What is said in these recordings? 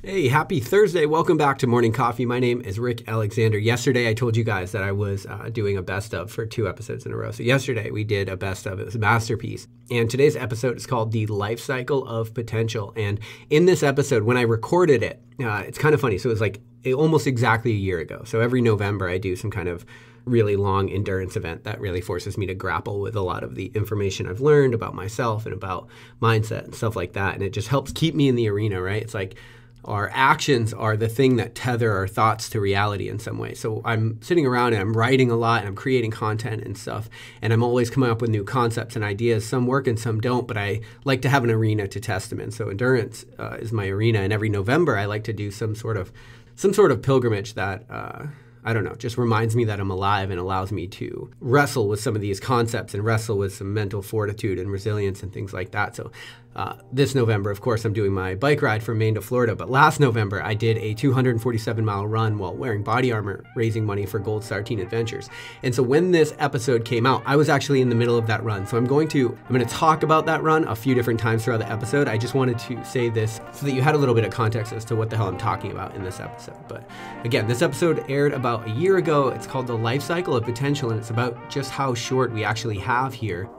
Hey, happy Thursday. Welcome back to Morning Coffee. My name is Rick Alexander. Yesterday, I told you guys that I was doing a best of for 2 episodes in a row. So yesterday, we did a best of. It was a masterpiece. And today's episode is called The Lifecycle of Potential. And in this episode, when I recorded it, it's kind of funny. So it was like almost exactly a year ago. So every November, I do some kind of really long endurance event that really forces me to grapple with a lot of the information I've learned about myself and about mindset and stuff like that. And it just helps keep me in the arena, right? It's like our actions are the thing that tether our thoughts to reality in some way. So I'm sitting around and I'm writing a lot and I'm creating content and stuff. And I'm always coming up with new concepts and ideas. Some work and some don't, but I like to have an arena to test them in. So endurance is my arena. And every November, I like to do some sort of pilgrimage that, I don't know, just reminds me that I'm alive and allows me to wrestle with some of these concepts and wrestle with some mental fortitude and resilience and things like that. So this November, of course, I'm doing my bike ride from Maine to Florida. But last November, I did a 247-mile run while wearing body armor, raising money for Gold Star Teen Adventures. And so when this episode came out, I was actually in the middle of that run. So I'm going to talk about that run a few different times throughout the episode. I just wanted to say this so that you had a little bit of context as to what the hell I'm talking about in this episode. But again, this episode aired about a year ago. It's called The Lifecycle of Potential, and it's about just how short we actually have here.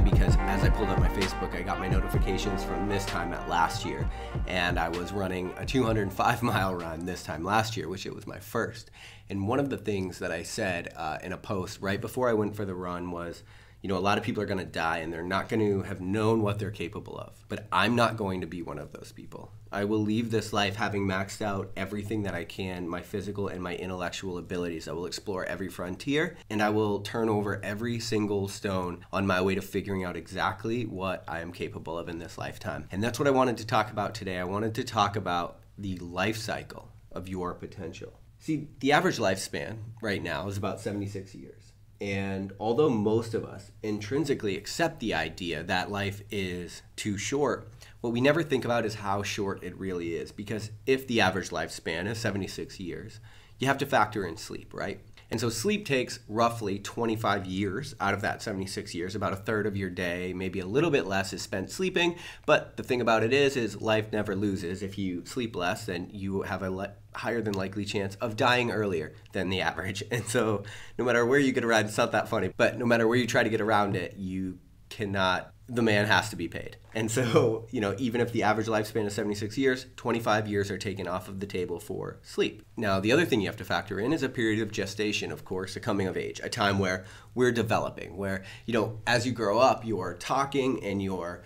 Because as I pulled up my Facebook, I got my notifications from this time at last year, and I was running a 205-mile run this time last year, which it was my first. And one of the things that I said in a post right before I went for the run was, you know, a lot of people are going to die and they're not going to have known what they're capable of. But I'm not going to be one of those people. I will leave this life having maxed out everything that I can, my physical and my intellectual abilities. I will explore every frontier, and I will turn over every single stone on my way to figuring out exactly what I am capable of in this lifetime. And that's what I wanted to talk about today. I wanted to talk about the life cycle of your potential. See, the average lifespan right now is about 76 years. And although most of us intrinsically accept the idea that life is too short, what we never think about is how short it really is. Because if the average lifespan is 76 years, you have to factor in sleep, right? And so sleep takes roughly 25 years out of that 76 years. About a third of your day, maybe a little bit less, is spent sleeping. But the thing about it is life never loses. If you sleep less, then you have a higher than likely chance of dying earlier than the average. And so no matter where you get around, it's not that funny, but no matter where you try to get around it, you cannot, the man has to be paid. And so, you know, even if the average lifespan is 76 years, 25 years are taken off of the table for sleep. Now, the other thing you have to factor in is a period of gestation, of course, a coming of age, a time where we're developing, where, you know, as you grow up, you're talking and you're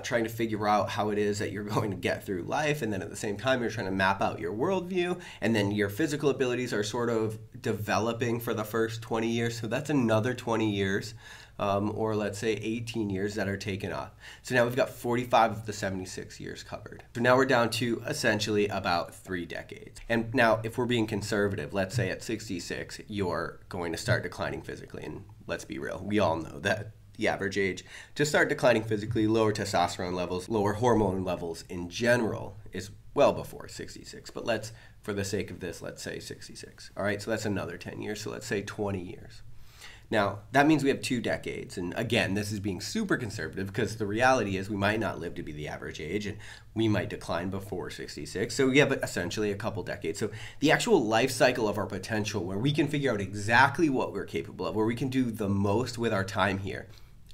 trying to figure out how it is that you're going to get through life. And then at the same time, you're trying to map out your worldview. And then your physical abilities are sort of developing for the first 20 years. So that's another 20 years. Or let's say 18 years that are taken off. So now we've got 45 of the 76 years covered. So now we're down to essentially about 3 decades. And now if we're being conservative, let's say at 66, you're going to start declining physically. And let's be real, we all know that the average age to start declining physically, lower testosterone levels, lower hormone levels in general is well before 66. But let's, for the sake of this, let's say 66. All right, so that's another 10 years. So let's say 20 years. Now, that means we have 2 decades. And again, this is being super conservative because the reality is we might not live to be the average age and we might decline before 66. So we have essentially a couple decades. So the actual life cycle of our potential, where we can figure out exactly what we're capable of, where we can do the most with our time here,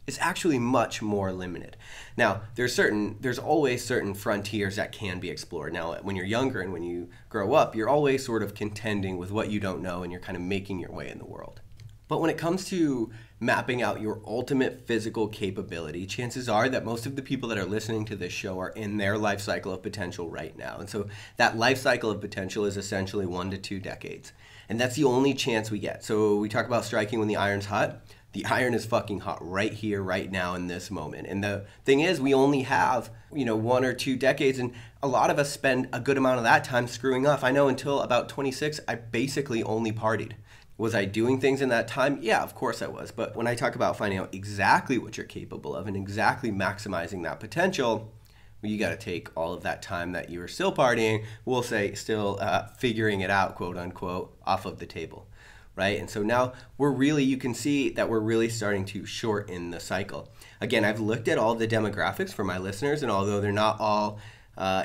is actually much more limited. Now, there's always certain frontiers that can be explored. Now, when you're younger and when you grow up, you're always sort of contending with what you don't know and you're kind of making your way in the world. But when it comes to mapping out your ultimate physical capability, chances are that most of the people that are listening to this show are in their life cycle of potential right now. And so that life cycle of potential is essentially 1 to 2 decades. And that's the only chance we get. So we talk about striking when the iron's hot. The iron is fucking hot right here, right now, in this moment. And the thing is, we only have, 1 or 2 decades, and a lot of us spend a good amount of that time screwing up. I know until about 26, I basically only partied. Was I doing things in that time? Yeah, of course I was. But when I talk about finding out exactly what you're capable of and exactly maximizing that potential, well, you got to take all of that time that you were still partying, we'll say still figuring it out, quote unquote, off of the table, right? And so now you can see that we're really starting to shorten the cycle. Again, I've looked at all the demographics for my listeners, and although they're not all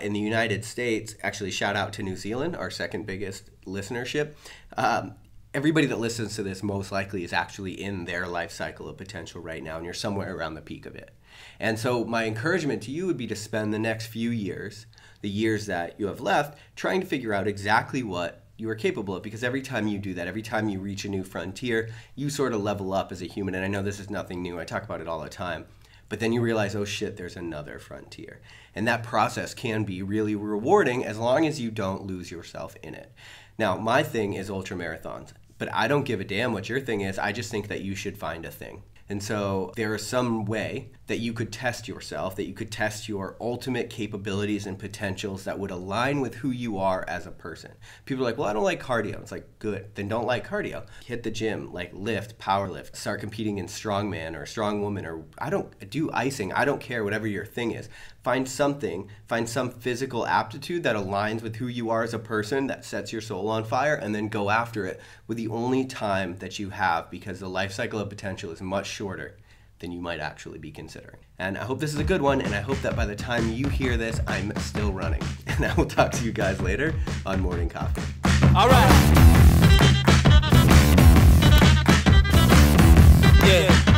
in the United States, actually shout out to New Zealand, our second biggest listenership. Everybody that listens to this most likely is actually in their life cycle of potential right now, and you're somewhere around the peak of it. And so my encouragement to you would be to spend the next few years, the years that you have left, trying to figure out exactly what you are capable of, because every time you do that, every time you reach a new frontier, you sort of level up as a human. And I know this is nothing new, I talk about it all the time, but then you realize, oh shit, there's another frontier. And that process can be really rewarding as long as you don't lose yourself in it. Now, my thing is ultra marathons, but I don't give a damn what your thing is. I just think that you should find a thing. And so there is some way that you could test yourself, that you could test your ultimate capabilities and potentials that would align with who you are as a person. People are like, well, I don't like cardio. It's like, good, then don't like cardio. Hit the gym, like lift, power lift, start competing in strongman or strongwoman, or I don't do icing. I don't care, whatever your thing is. Find something, find some physical aptitude that aligns with who you are as a person, that sets your soul on fire, and then go after it with the only time that you have, because the life cycle of potential is much shorter than you might actually be considering. And I hope this is a good one, and I hope that by the time you hear this, I'm still running. And I will talk to you guys later on Morning Coffee. All right. Yeah.